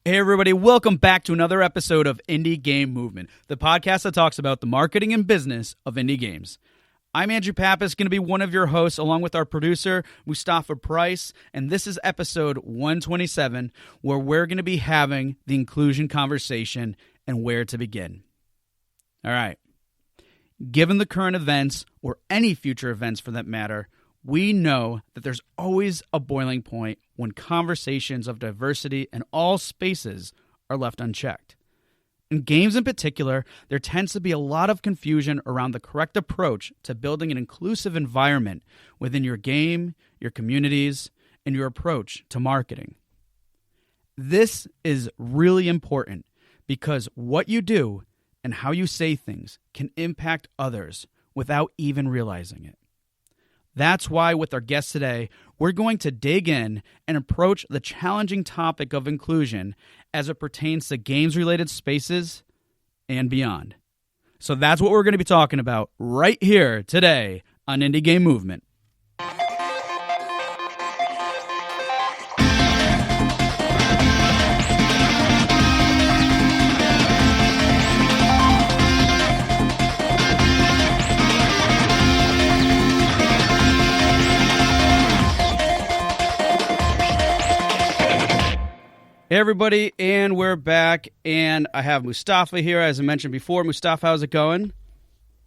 Hey everybody, welcome back to another episode of Indie Game Movement, the podcast that talks about the marketing and business of indie games. I'm Andrew Pappas, going to be one of your hosts along with our producer, Mustafa Price, and this is episode 127, where we're going to be having the inclusion conversation and where to begin. All right. Given the current events, or any future events for that matter, we know that there's always a boiling point when conversations of diversity in all spaces are left unchecked. In games in particular, there tends to be a lot of confusion around the correct approach to building an inclusive environment within your game, your communities, and your approach to marketing. This is really important because what you do and how you say things can impact others without even realizing it. That's why with our guest today, we're going to dig in and approach the challenging topic of inclusion as it pertains to games-related spaces and beyond. So that's what we're going to be talking about right here today on Indie Game Movement. Hey everybody, and we're back, and I have Mustafa here, as I mentioned before. Mustafa, how's it going?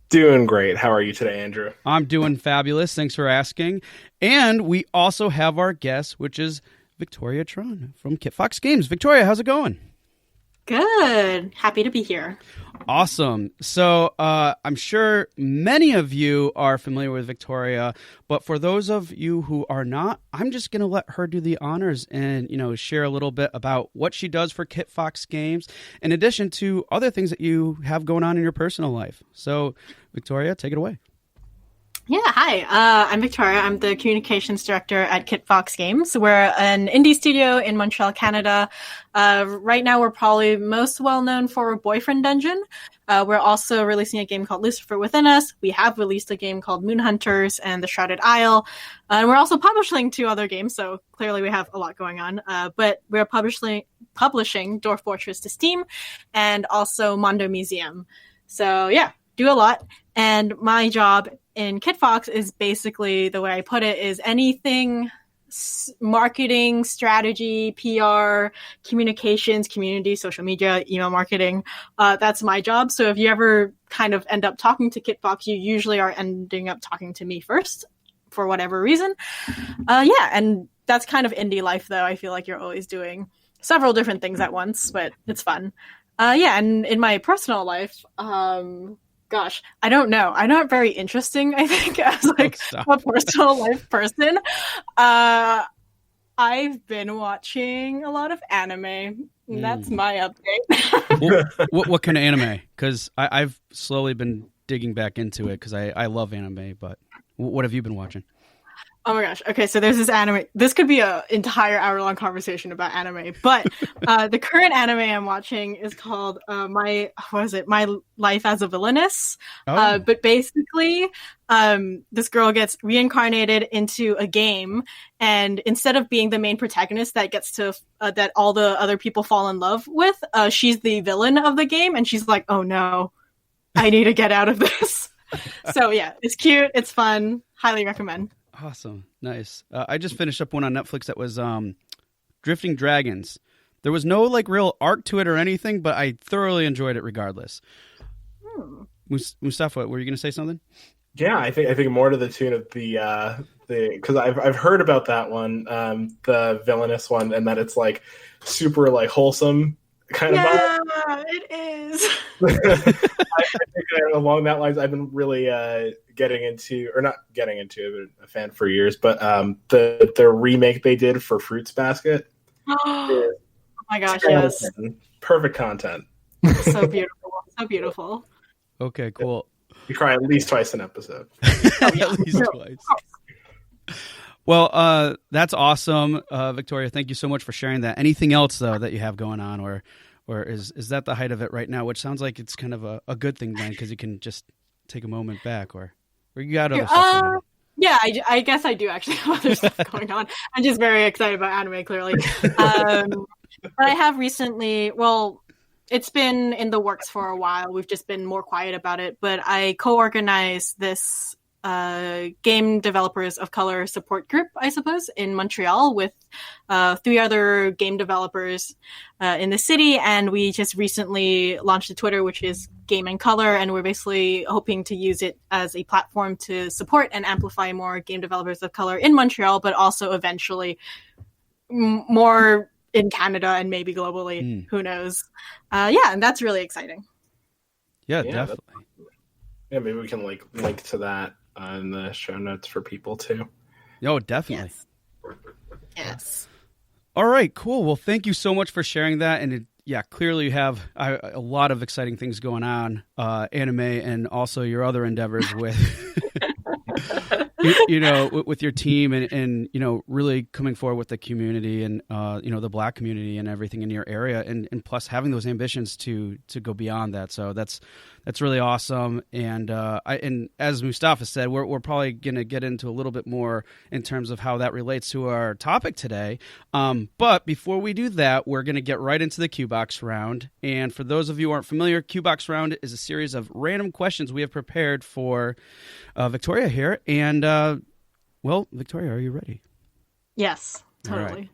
Doing great. How are you today, Andrew? I'm doing fabulous. Thanks for asking. And we also have our guest, which is Victoria Tran from Kitfox Games. Victoria, how's it going? Good. Happy to be here. Awesome. So I'm sure many of you are familiar with Victoria, but for those of you who are not, I'm just going to let her do the honors and, share a little bit about what she does for Kitfox Games, in addition to other things that you have going on in your personal life. So, Victoria, take it away. Yeah, hi. I'm Victoria. I'm the communications director at Kitfox Games. We're an indie studio in Montreal, Canada. Right now, we're probably most well known for Boyfriend Dungeon. We're also releasing a game called Lucifer Within Us. We have released a game called Moonhunters and The Shrouded Isle. And we're also publishing 2 other games, so clearly we have a lot going on. But we're publishing Dwarf Fortress to Steam and also Mondo Museum. So yeah, do a lot. And my job in Kitfox is basically, the way I put it, is anything marketing, strategy, PR, communications, community, social media, email marketing. That's my job. So if you ever kind of end up talking to Kitfox, you usually are ending up talking to me first for whatever reason. And that's kind of indie life, though. I feel like you're always doing several different things at once, but it's fun. And in my personal life, gosh, I don't know. I'm not very interesting, I think, as a personal life person. I've been watching a lot of anime. That's my update. What kind of anime? Because I've slowly been digging back into it because I love anime, but what have you been watching? Oh my gosh. Okay, so there's this anime. This could be an entire hour-long conversation about anime, but the current anime I'm watching is called My Life as a Villainess. Oh. But basically, this girl gets reincarnated into a game, and instead of being the main protagonist that gets to that all the other people fall in love with, she's the villain of the game, and she's like, "Oh no, I need to get out of this." So yeah, it's cute, it's fun, highly recommend. Awesome. Nice. I just finished up one on Netflix that was Drifting Dragons. There was no real arc to it or anything, but I thoroughly enjoyed it regardless. Mustafa, were you going to say something? Yeah, I think more to the tune of the because I've heard about that one, the villainous one, and that it's super wholesome kind of vibe. Yeah, it is. I think along that lines, I've been really getting into, or not getting into, I've been a fan for years, but the remake they did for Fruits Basket. Oh my gosh, yes. Perfect content. So beautiful. So beautiful. Okay, cool. You cry at least twice an episode. At least twice. Well, that's awesome, Victoria. Thank you so much for sharing that. Anything else, though, that you have going on, or is that the height of it right now? Which sounds like it's kind of a good thing then, because you can just take a moment back, or you got other stuff going on. Yeah, I guess I do actually have other stuff going on. I'm just very excited about anime, clearly. But I have recently, well, it's been in the works for a while. We've just been more quiet about it. But I co-organized this game developers of color support group, I suppose, in Montreal with 3 other game developers in the city. And we just recently launched a Twitter, which is Game in Color. And we're basically hoping to use it as a platform to support and amplify more game developers of color in Montreal, but also eventually more in Canada and maybe globally. Who knows? And that's really exciting. Yeah, definitely. Yeah, maybe we can link to that in the show notes for people too. Oh, definitely. Yes. All right, cool. Well, thank you so much for sharing that. And clearly you have a lot of exciting things going on, anime and also your other endeavors with, with your team and, really coming forward with the community and, the Black community and everything in your area. And plus having those ambitions to go beyond that. So that's really awesome. And and as Mustafa said, we're probably going to get into a little bit more in terms of how that relates to our topic today. But before we do that, we're going to get right into the Q-Box round. And for those of you who aren't familiar, Q-Box round is a series of random questions we have prepared for Victoria here. And, Victoria, are you ready? Yes, totally.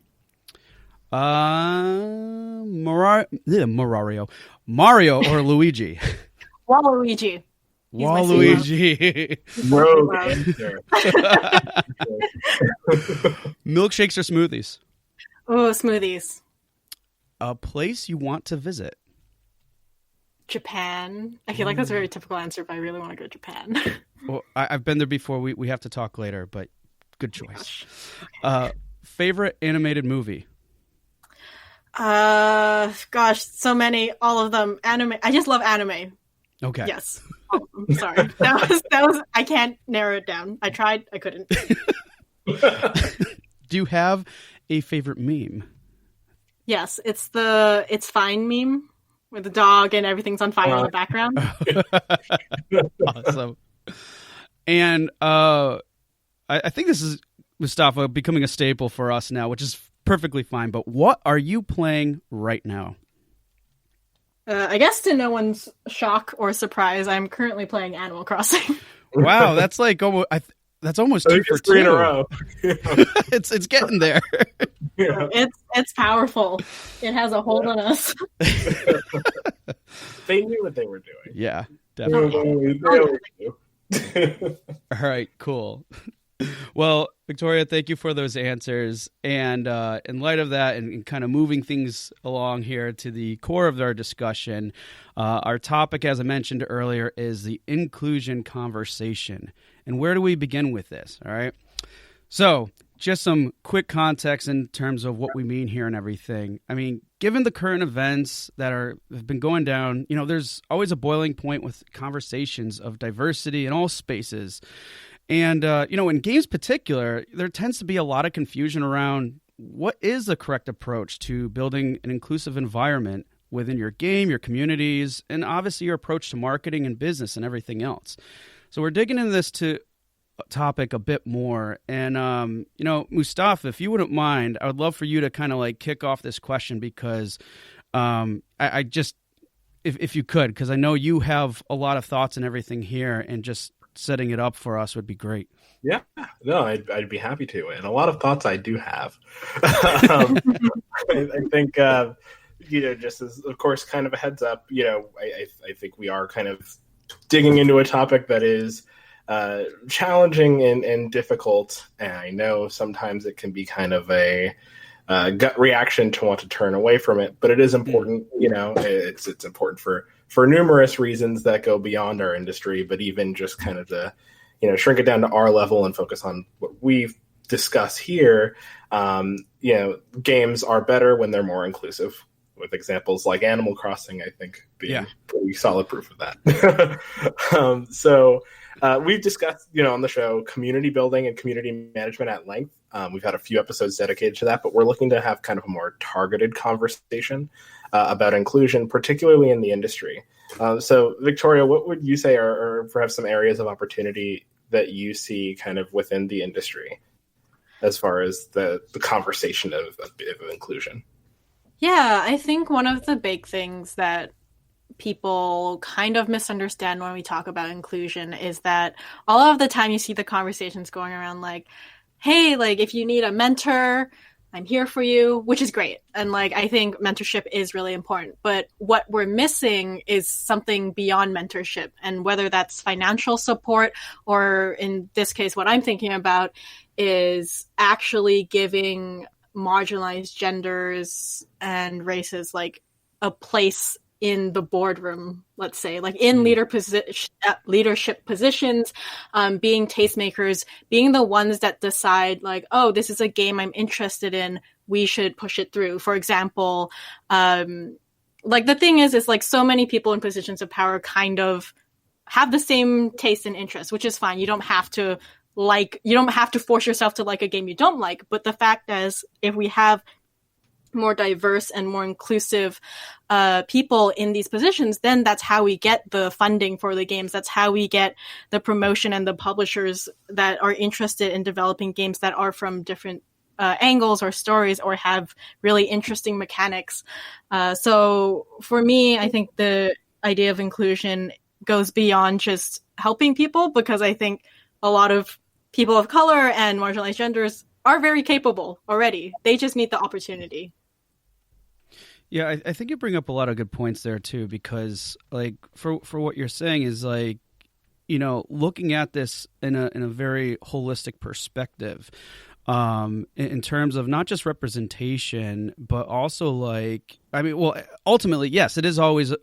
Mario or Luigi? Waluigi. Waluigi. Milkshakes or smoothies? Oh, smoothies. A place you want to visit? Japan. I feel like that's a very typical answer, but I really want to go to Japan. Well, I've been there before. We have to talk later, but good choice. Okay. Favorite animated movie? So many. All of them. Anime. I just love anime. Okay. Yes. Sorry. That was. I can't narrow it down. I tried. I couldn't. Do you have a favorite meme? Yes, it's fine meme with the dog and everything's on fire in the background. Awesome. And I think this is, Mustafa, becoming a staple for us now, which is perfectly fine. But what are you playing right now? I guess to no one's shock or surprise, I'm currently playing Animal Crossing. Wow, that's like almost that's almost 2 for 2 in a row. It's getting there. Yeah. It's powerful. It has a hold on us. They knew what they were doing. Yeah, definitely. They always do. All right, cool. Well, Victoria, thank you for those answers. And in light of that and kind of moving things along here to the core of our discussion, our topic, as I mentioned earlier, is the inclusion conversation. And where do we begin with this? All right. So just some quick context in terms of what we mean here and everything. I mean, given the current events that have been going down, there's always a boiling point with conversations of diversity in all spaces. And, in games particular, there tends to be a lot of confusion around what is the correct approach to building an inclusive environment within your game, your communities, and obviously your approach to marketing and business and everything else. So we're digging into this topic a bit more. And, Mustafa, if you wouldn't mind, I would love for you to kind of like kick off this question because I just, if you could, because I know you have a lot of thoughts and everything here and just setting it up for us would be great. Yeah, no, I'd be happy to. And a lot of thoughts I do have. I think, just as, of course, kind of a heads up, I think we are kind of digging into a topic that is challenging and difficult. And I know sometimes it can be kind of a gut reaction to want to turn away from it, but it is important. It's important for numerous reasons that go beyond our industry, but even just kind of to, shrink it down to our level and focus on what we discuss here. Games are better when they're more inclusive, with examples like Animal Crossing, I think, being pretty solid proof of that. So we've discussed, on the show, community building and community management at length. We've had a few episodes dedicated to that, but we're looking to have kind of a more targeted conversation about inclusion, particularly in the industry. So, Victoria, what would you say are perhaps some areas of opportunity that you see kind of within the industry as far as the conversation of inclusion? Yeah, I think one of the big things that people kind of misunderstand when we talk about inclusion is that a lot of the time you see the conversations going around like, hey, like if you need a mentor, I'm here for you, which is great. And like, I think mentorship is really important, but what we're missing is something beyond mentorship. And whether that's financial support, or in this case, what I'm thinking about is actually giving marginalized genders and races like a place in the boardroom, let's say, like in leadership positions, being tastemakers, being the ones that decide like, oh, this is a game I'm interested in, we should push it through. For example, like the thing is like so many people in positions of power kind of have the same taste and interest, which is fine. You don't have to force yourself to like a game you don't like. But the fact is, if we have more diverse and more inclusive people in these positions, then that's how we get the funding for the games. That's how we get the promotion and the publishers that are interested in developing games that are from different angles or stories or have really interesting mechanics. So for me, I think the idea of inclusion goes beyond just helping people, because I think a lot of people of color and marginalized genders are very capable already. They just need the opportunity. Yeah, I think you bring up a lot of good points there too, because like for what you're saying is like, you know, looking at this in a very holistic perspective, in terms of not just representation, but also like, I mean, well, ultimately, yes, it is always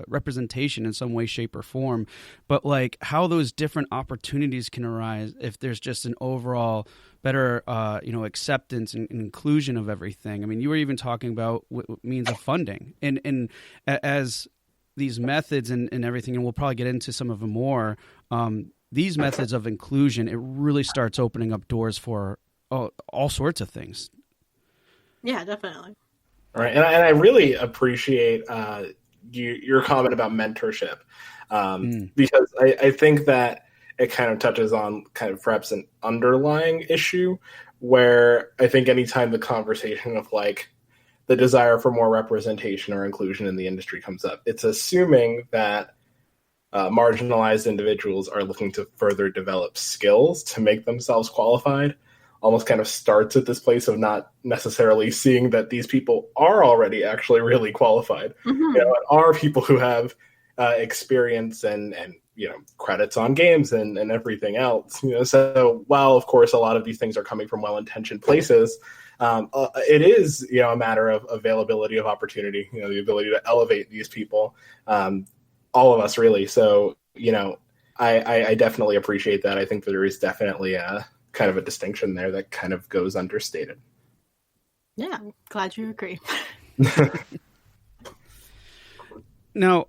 representation in some way, shape, or form, but like how those different opportunities can arise if there's just an overall better, acceptance and inclusion of everything. I mean, you were even talking about what means of funding, and as these methods and everything, and we'll probably get into some of them more. These methods of inclusion, it really starts opening up doors for all sorts of things. Yeah, definitely. All right, and I really appreciate your comment about mentorship, because I think that it kind of touches on kind of perhaps an underlying issue where I think anytime the conversation of like the desire for more representation or inclusion in the industry comes up, it's assuming that marginalized individuals are looking to further develop skills to make themselves qualified. Almost kind of starts at this place of not necessarily seeing that these people are already actually really qualified, and are people who have experience and credits on games and everything else. So while of course a lot of these things are coming from well-intentioned places, it is a matter of availability of opportunity, the ability to elevate these people. All of us, really. So, I definitely appreciate that. I think that there is definitely a kind of a distinction there that kind of goes understated. Yeah, I'm glad you agree. Now,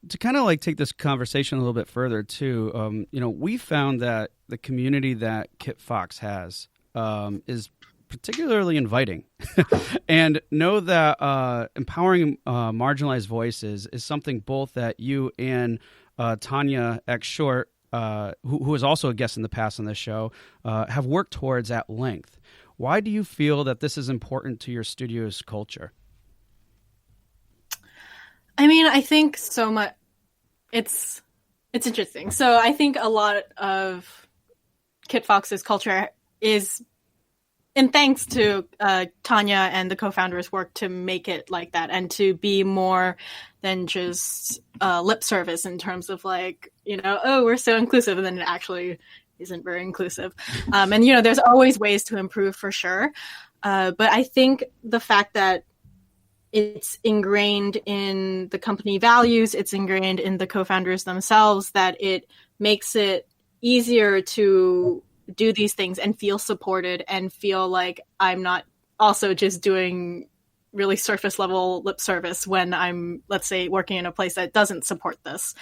to kind of like take this conversation a little bit further too, we found that the community that Kitfox has is particularly inviting, and know that empowering marginalized voices is something both that you and Tanya X Short, who is also a guest in the past on this show, have worked towards at length. Why do you feel that this is important to your studio's culture? I mean, I think so much. It's interesting. So I think a lot of Kitfox's culture is, and thanks to Tanya and the co-founders' work to make it like that and to be more than just lip service in terms of like, oh, we're so inclusive, and then it actually isn't very inclusive. And, there's always ways to improve for sure. But I think the fact that it's ingrained in the company values, it's ingrained in the co-founders themselves, that it makes it easier to do these things and feel supported and feel like I'm not also just doing really surface level lip service when I'm, let's say, working in a place that doesn't support this.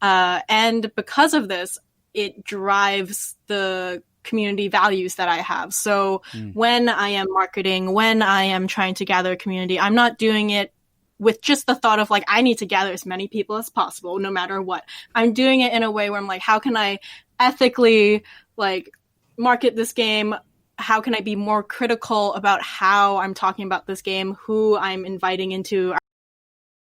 And because of this, it drives the community values that I have. So when I am marketing, when I am trying to gather a community, I'm not doing it with just the thought of like, I need to gather as many people as possible, no matter what. I'm doing it in a way where I'm like, how can I ethically like market this game? How can I be more critical about how I'm talking about this game, who I'm inviting into